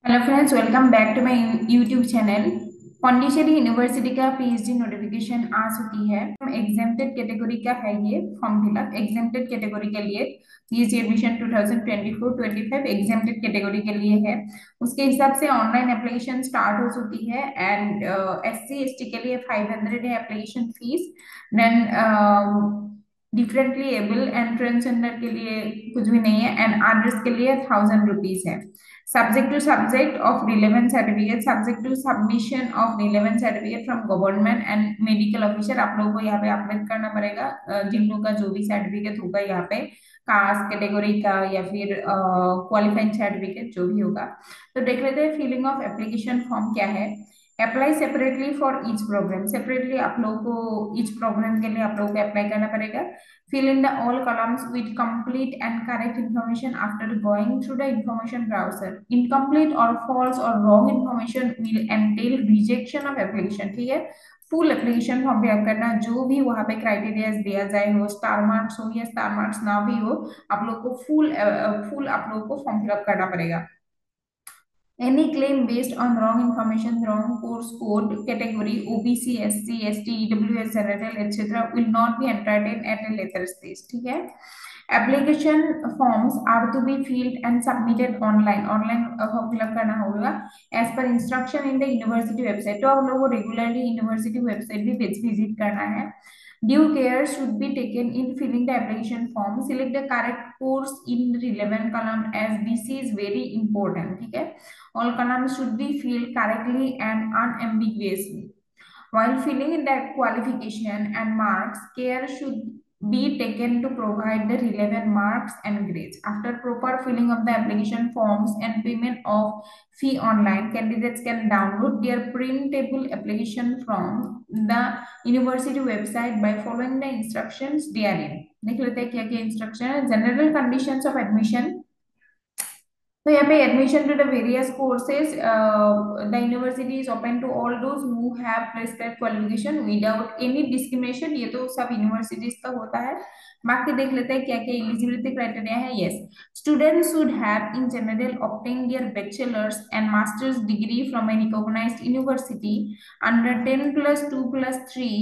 Hello friends, welcome back to my YouTube channel. Pondicherry university का PhD notification आ चुकी है। एग्जेम्प्टेड कैटेगरी का है ये फॉर्म फिलअप। एग्जेम्प्टेड कैटेगरी के लिए पीएचडी एडमिशन 2024-25 एग्जेम्प्टेड कैटेगरी के लिए है। उसके हिसाब से ऑनलाइन एप्लीकेशन स्टार्ट हो चुकी है। एंड एससी एसटी के लिए 500 है application fee. Then differently able and transgender के लिए कुछ भी नहीं है। एंड अदर्स के लिए 1000 रुपीज है। Subject to subject of relevant certificate, subject to submission of relevant certificate from government and medical officer। आप लोगों को यहाँ पे अपडेट करना पड़ेगा जिन लोगों का जो भी सर्टिफिकेट होगा यहाँ पे, कास्ट कैटेगरी का या फिर क्वालिफाइंग सर्टिफिकेट जो भी होगा। तो देख लेते हैं फिलिंग ऑफ एप्लीकेशन फॉर्म क्या है। Apply separately for each programme. Separately आप लोगों को ईच प्रोग्राम के लिए आप लोगों को अप्लाई करना पड़ेगा। Fill in the all columns with complete and correct information after going through the information browser. Incomplete or false or wrong information will entail rejection of application। ठीक है, फुल एप्लीकेशन फॉर्म फिलअप करना। जो भी वहां पे criteria दिया जाए, हो स्टार मार्क्स हो या स्टार मार्क्स ना भी हो, आप लोग को फुल आप लोग को फॉर्म फिलअप करना पड़ेगा। Any claim based on wrong information, wrong course code, category, OBC, SC, ST, EWS, general, etc. will not be entertained at a later stage। ठीक है। Application forms are to be filled and submitted online। Online form fill up करना होगा as per instruction in the university website। तो आप लोगों को regularly university website भी visit करना है। Due care should be taken in filling the application form. Select the correct course in relevant column as this is very important। ठीक है। All columns should be filled correctly and unambiguously. While filling in the qualification and marks, care should be taken to provide the relevant marks and grades. After proper filling of the application forms and payment of fee online, candidates can download their printable application from the university website by following the instructions therein। देख लेते हैं क्या क्या instruction है। General conditions of admission. तो यहाँ पे admission to the various courses, the university is open to all those who have prescribed qualification without any discrimination. ये तो सब यूनिवर्सिटीज का होता है। बाकी देख लेते हैं क्या क्या एलिजिबिलिटी क्राइटेरिया है। Yes, students should have in general obtain their bachelor's and master's degree from a recognised university under 10+2+3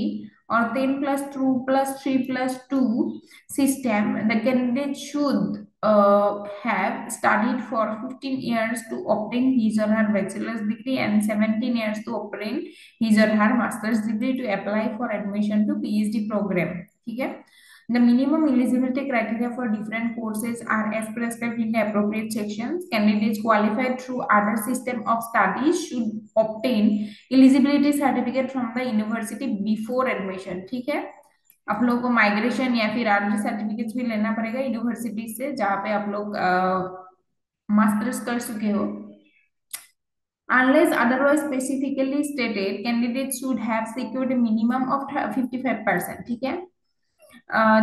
or 10+2+3+2 system। The candidate should have studied for 15 years to obtain his or her bachelor's degree and 17 years to obtain his or her master's degree to apply for admission to PhD program। ठीक है। The minimum eligibility criteria for different courses are as prescribed in the appropriate sections। Candidates qualified through other system of studies should obtain eligibility certificate from the university before admission। ठीक है। आप लोगों को migration या फिर army certificates भी लेना पड़ेगा यूनिवर्सिटी से जहाँ पे आप लोग मास्टर्स कर चुके हो। Unless otherwise specifically stated, candidates should have secured a minimum of 55%। ठीक है।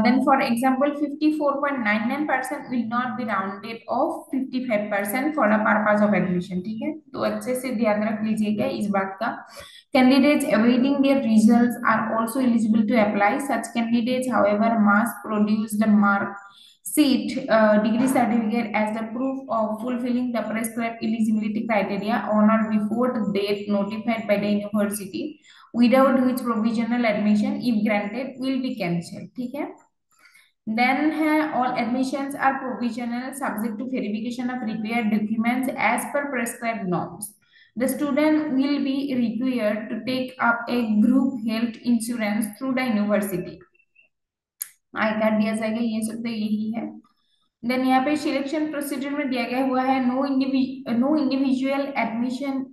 Then for example 54.99% will not be rounded off 55% for the purpose of admission। ठीक है, तो अच्छे से ध्यान रख लीजिएगा इस बात का। Candidates awaiting their results are also eligible to apply। Such candidates however must produce the mark sheet, degree certificate as the proof of fulfilling the prescribed eligibility criteria on or before the date notified by the university, without which provisional admission if granted will be cancelled। ठीक है। Then है all admissions are provisional subject to verification of required documents as per prescribed norms। The student will be required to take up a group health insurance through the university। I card दिया जाएगा, ये सब तो यही है। Then यहाँ पे selection procedure में दिया गया हुआ है no individual admission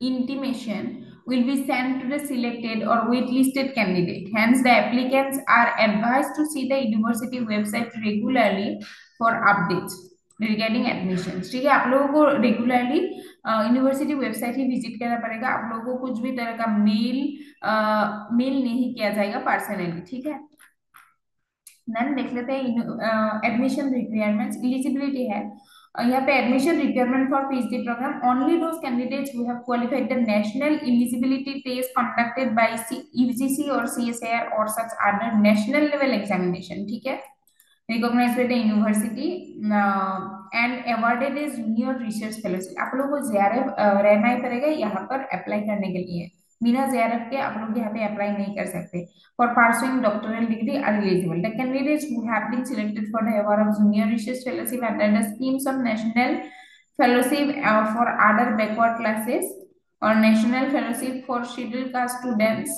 intimation will be sent to the selected or waitlisted candidate। Hence, the applicants are advised to see the university website regularly for updates regarding admissions। ठीक है, आप लोगों को रेगुलरली यूनिवर्सिटी वेबसाइट ही visit करना पड़ेगा। आप लोगों को कुछ भी तरह का मेल नहीं किया जाएगा पर्सनली। ठीक है। देन देख लेते हैं एडमिशन रिक्वायरमेंट्स। एलिजिबिलिटी है यहाँ पे admission requirement for PhD programme only those candidates who have qualified the national eligibility test conducted by UGC और सीएसआईआर और such other national level examination. ठीक है, recognized by the university। And awarded is junior research fellowship. आप लोगों को JRF रहना ही पड़ेगा यहाँ पर अप्लाई करने के लिए। बिना जेआरएफ के आप लोग यहाँ पे अप्लाई नहीं कर सकते। For pursuing doctoral degree are eligible the candidates who have been selected for the award of junior research fellowship under the schemes of national fellowship for other backward classes or national fellowship for scheduled caste students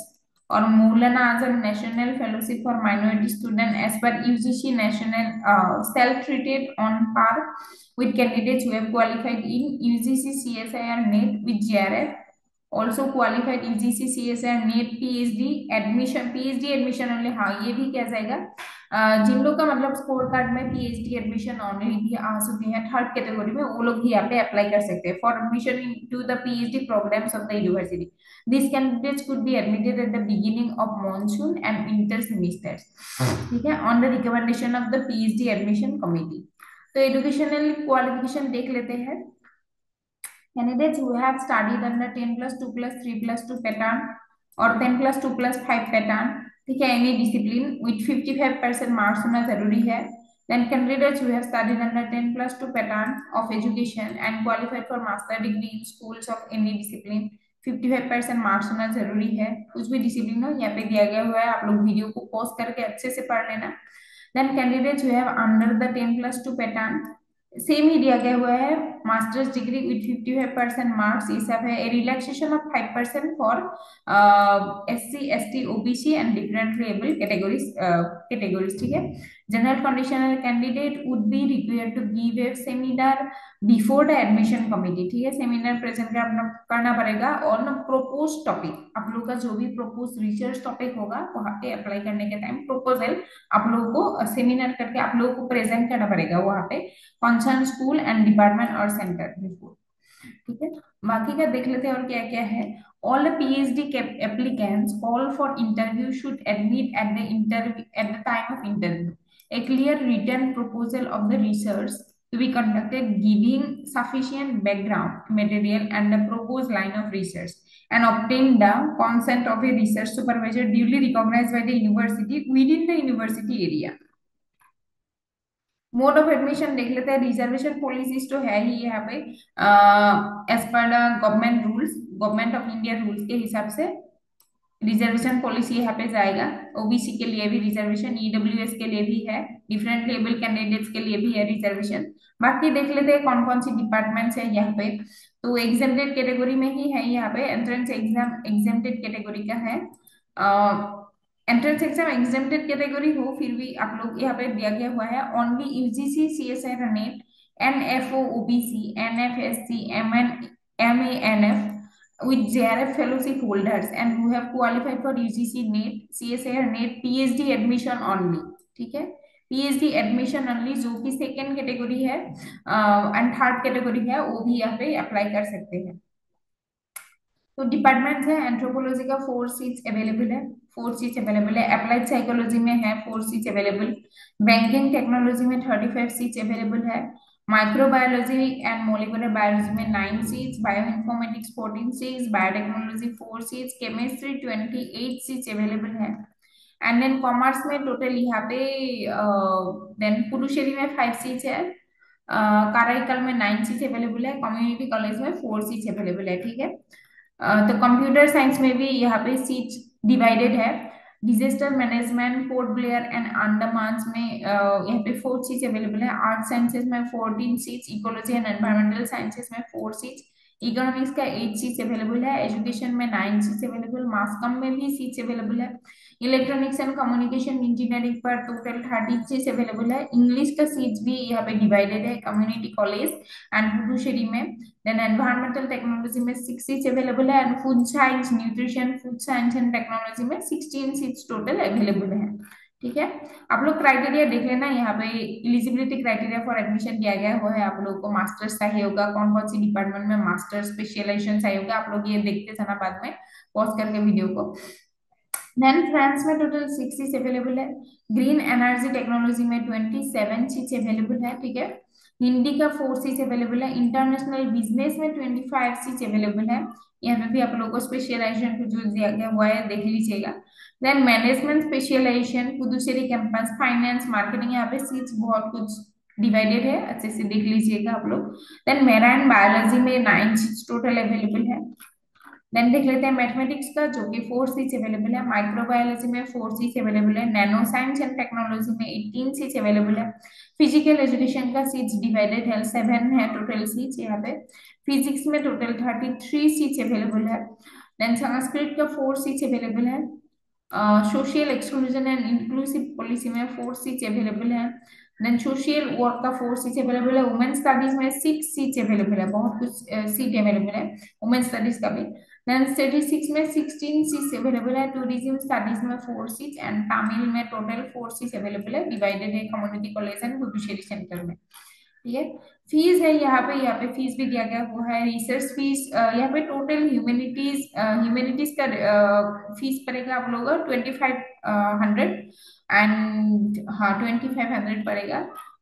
or Maulana Azam national fellowship for minority student as per UGC national self-treated on par with candidates who have qualified in UGC CSIR NET with GRF, also qualified UGC CSIR NET PhD admission, PhD admission only। हाँ ये भी क्या जाएगा, जिन लोग का मतलब score card में PhD admission only भी आ चुके हैं थर्ड कैटेगरी में, वो लोग भी यहाँ पे अप्लाई कर सकते हैं for admission to the PhD programmes of the university. This candidates could be admitted at the beginning of monsoon and winter semesters, ठीक है, on the recommendation of the PhD admission committee. तो educational qualification देख लेते हैं। Candidates who have studied under 10 plus 2 plus 3 plus 2 pattern or 10 plus 2 plus 5 pattern, ठीक है, any discipline with 55% marks होना जरूरी है। Then candidates who have studied under 10 plus 2 pattern of education and qualified for master degree in schools of any discipline, 55% marks होना जरूरी है। कुछ भी डिसिप्लिन हो यहाँ पे दिया गया हुआ है, आप लोग वीडियो को पॉज करके अच्छे से पढ़ लेना। Then candidates who have under the 10 plus 2 pattern, same ही दिया गया हुआ है, मास्टर्स डिग्री विद 55% मार्क्स, ये सब है। Relaxation of 5% for SC ST OBC and differently able categories, ठीक है। General conditional candidate would be required to give a seminar before the admission committee, ठीक है, सेमिनार प्रेजेंट करना पड़ेगा और ना प्रोपोज टॉपिक, आप लोग का जो भी प्रोपोज रिसर्च टॉपिक होगा वहां पे अप्लाई करने के टाइम प्रोपोजल आप लोगों को सेमिनार करके आप लोगों को प्रेजेंट करना पड़ेगा वहां पे कंसर्न स्कूल एंड डिपार्टमेंट और सेंटर बिफोर, ठीक है। बाकी का देख लेते हैं और क्या क्या है। All the PhD applicants call for interview should admit at the interview at the time of interview a clear written proposal of the research to be conducted giving sufficient background material and the proposed line of research and obtain the consent of a research supervisor duly recognized by the university within the university area। Mode of admission देख लेते हैं। Reservation policies तो है ही यहाँ पे, as per the government rules, government of India rules के हिसाब से रिजर्वेशन पॉलिसी यहाँ पे जाएगा। ओबीसी के लिए भी रिजर्वेशन, ईडब्ल्यूएस के लिए भी है, डिफरेंट लेबल कैंडिडेट्स के लिए भी है रिजर्वेशन। बाकी देख लेते हैं कौन कौन सी डिपार्टमेंट्स है यहाँ पे। तो एग्जेम्प्टेड कैटेगरी में ही है यहाँ पे, एंट्रेंस एग्जाम एग्जेम्प्टेड कैटेगरी का है। एंट्रेंस एग्जाम एग्जेम्प्टेड कैटेगरी हो फिर भी आप लोग यहाँ पे दिया गया हुआ है only UGC CSI net NFO OBC एनएफएससी MNF with JRF fellowship holders and who have qualified for UGC NET, CSIR NET, PhD admission only, ठीक है, PhD admission only, जो कि सेकेंड कैटेगरी है एंड थर्ड कैटेगरी है वो भी यहाँ पे अप्लाई कर सकते हैं। तो डिपार्टमेंट है, एंथ्रोपोलॉजी का 4 सीट्स अवेलेबल है, 4 सीट्स अवेलेबल है। अप्लाइड साइकोलॉजी में है 4 सीट्स अवेलेबल। बैंकिंग टेक्नोलॉजी में 35 सीट्स अवेलेबल है। माइक्रोबायोलॉजी एंड मोलिकुलर बायोलॉजी में 9 seats, bioinformatics 14 seats, biotechnology 4 seats, chemistry 28 seats available है। एंड देन कॉमर्स में टोटल यहाँ पे देन पुडुचेरी में 5 सीट्स है, कराईकल में 9 सीट्स अवेलेबल है, कम्युनिटी कॉलेज में 4 सीट्स अवेलेबल है, ठीक है। तो कंप्यूटर साइंस में भी यहाँ पे सीट्स डिवाइडेड है। Disaster management port Blair and Andaman में यहाँ पे 4 सीट्स अवेलेबल है। आर्ट साइंसेज में 14 seats, ecology and environmental sciences में 4 सीट्स, इकोनॉमिक्स का 8 सीट्स अवेलेबल है। एजुकेशन में 9 सीट्स अवेलेबल, मास कम में भी सीट्स अवेलेबल है। इलेक्ट्रॉनिक्स एंड कम्युनिकेशन इंजीनियरिंग पर टोटल 30 सीट्स अवेलेबल है। इंग्लिश का सीट्स भी यहाँ पे डिवाइडेड है, कम्युनिटी कॉलेज एंड पुडुचेरी में। देन एनवायरमेंटल टेक्नोलॉजी में 6 सीट्स अवेलेबल है and food science nutrition food science and technology में 16 सीट्स टोटल अवेलेबल है, ठीक है। आप लोग क्राइटेरिया देख लेना, यहाँ पे एलिजिबिलिटी क्राइटेरिया फॉर एडमिशन किया गया हुआ है। आप लोग को मास्टर्स चाहिए होगा, कौन कौन सी डिपार्टमेंट में मास्टर्स स्पेशलाइजेशन चाहिए होगा, आप लोग ये देखते जाना बाद में पॉज करके वीडियो को। देन फ्रांस में टोटल 6 सीट्स अवेलेबल है। ग्रीन एनर्जी टेक्नोलॉजी में 27 सीट्स अवेलेबल है, ठीक है। हिंदी का 4 सीट्स अवेलेबल है। इंटरनेशनल बिजनेस में 25 सीट्स अवेलेबल है। यहाँ पे भी आप लोगों को स्पेशलाइजेशन को जो दिया गया हुआ है देख लीजिएगा। Management specialisation Puducherry campus, finance, marketing, यहाँ पे सीट्स बहुत कुछ डिवाइडेड है, अच्छे से देख लीजिएगा आप लोग। देन मेराइन बायोलॉजी में 9 सीट्स टोटल अवेलेबल है। देन देख लेते हैं मैथमेटिक्स का, जो कि 4 सीट्स अवेलेबल है। माइक्रोबायोलॉजी में 4 सीट्स अवेलेबल है। नैनो साइंस एंड टेक्नोलॉजी में 18 सीट्स अवेलेबल है। फिजिकल एजुकेशन का सीट्स डिवाइडेड है, 7 है टोटल सीट्स यहाँ पे। फिजिक्स में टोटल 33 सीट्स अवेलेबल है। देन संस्कृत का 4 सीट्स अवेलेबल है। Social exclusion and inclusive policy में 4 सीट्स अवेलेबल है। देन सोशल वर्क का 4 सीट्स अवेलेबल है। वुमेन स्टडीज में 6 सीट्स अवेलेबल है, बहुत कुछ सीट अवेलेबल है वुमेन स्टडीज का भी। देन स्टैटिस्टिक्स में 16 सीट्स अवेलेबल है। टूरिज्म स्टडीज में 4 सीट्स एंड तमिल में टोटल 4 सीट्स अवेलेबल है, डिवाइडेड है community college and Puducherry centre में। ठीक है। फीस है यहाँ पे फीस भी दिया गया हुआ है। रिसर्च फीस यहाँ पे टोटल ह्यूमैनिटीज का फीस पड़ेगा आप लोगों का 2500 एंड हाँ 2500 पड़ेगा।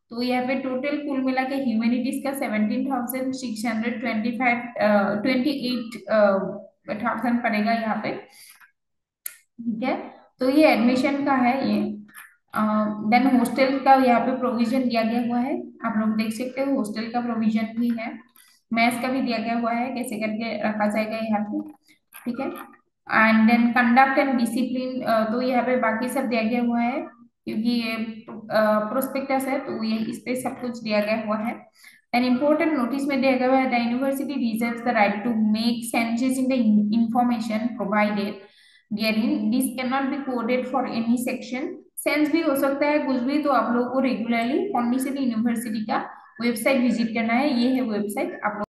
तो यहाँ पे टोटल कुल मिला के ह्यूमैनिटीज का 17,628 पड़ेगा यहाँ पे। ठीक है। तो ये एडमिशन का है ये। देन हॉस्टल का यहाँ पे प्रोविजन दिया गया हुआ है, आप लोग देख सकते हो हॉस्टल का प्रोविजन भी है। मैथ्स का भी दिया गया हुआ है, कैसे करके रखा जाएगा यहाँ पे। ठीक है। And then conduct and discipline, तो यहाँ पे बाकी सब दिया गया हुआ है, क्योंकि ये प्रोस्पेक्टस है तो ये इस पे सब कुछ दिया गया हुआ है। एन इम्पोर्टेंट नोटिस में दिया गया हुआ है, the university reserves the right to make changes in the information provided therein, this can not be coded for any section. Sense भी हो सकता है कुछ भी, तो आप लोगों को रेगुलरली पौंडीचेरी यूनिवर्सिटी का वेबसाइट विजिट करना है, ये है वेबसाइट आप लोग